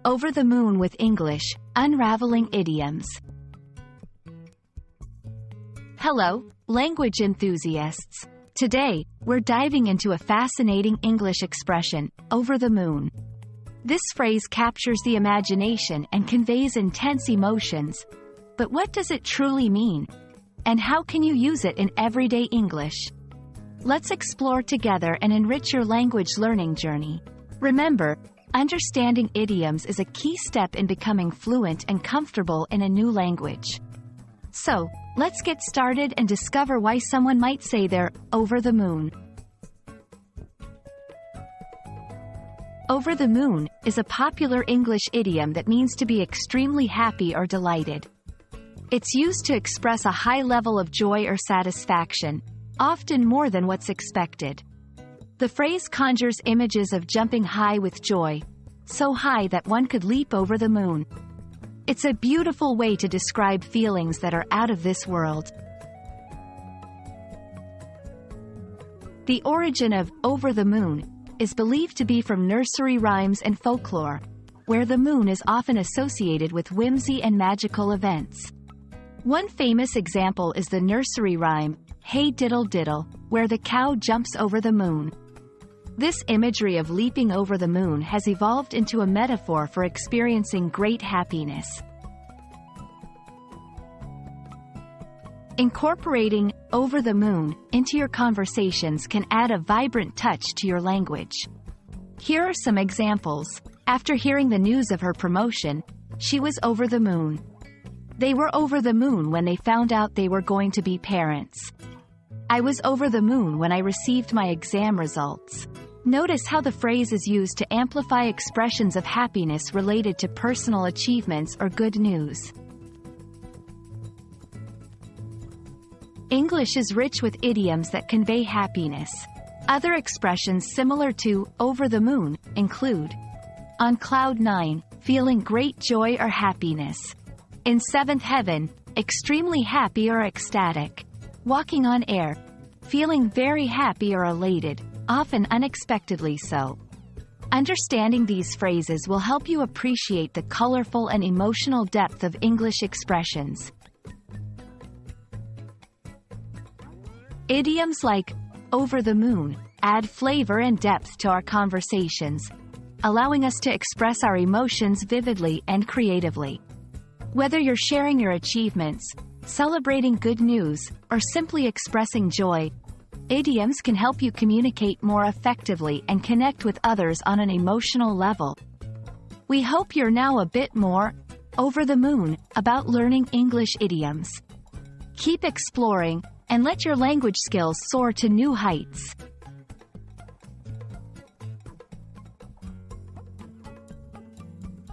Over the Moon with English, Unraveling Idioms. Hello, language enthusiasts. Today, we're diving into a fascinating English expression, over the moon. This phrase captures the imagination and conveys intense emotions. But what does it truly mean? And how can you use it in everyday English? Let's explore together and enrich your language learning journey. Remember, understanding idioms is a key step in becoming fluent and comfortable in a new language. So, let's get started and discover why someone might say they're over the moon. Over the moon is a popular English idiom that means to be extremely happy or delighted. It's used to express a high level of joy or satisfaction, often more than what's expected. The phrase conjures images of jumping high with joy, so high that one could leap over the moon. It's a beautiful way to describe feelings that are out of this world. The origin of over the moon is believed to be from nursery rhymes and folklore, where the moon is often associated with whimsy and magical events. One famous example is the nursery rhyme, Hey Diddle Diddle, where the cow jumps over the moon. This imagery of leaping over the moon has evolved into a metaphor for experiencing great happiness. Incorporating over the moon into your conversations can add a vibrant touch to your language. Here are some examples. After hearing the news of her promotion, she was over the moon. They were over the moon when they found out they were going to be parents. I was over the moon when I received my exam results. Notice how the phrase is used to amplify expressions of happiness related to personal achievements or good news. English is rich with idioms that convey happiness. Other expressions similar to over the moon include on cloud nine, feeling great joy or happiness. In seventh heaven, extremely happy or ecstatic. Walking on air, feeling very happy or elated, often unexpectedly so. Understanding these phrases will help you appreciate the colorful and emotional depth of English expressions. Idioms like over the moon add flavor and depth to our conversations, allowing us to express our emotions vividly and creatively. Whether you're sharing your achievements, celebrating good news, or simply expressing joy, idioms can help you communicate more effectively and connect with others on an emotional level. We hope you're now a bit more over the moon about learning English idioms. Keep exploring, and let your language skills soar to new heights.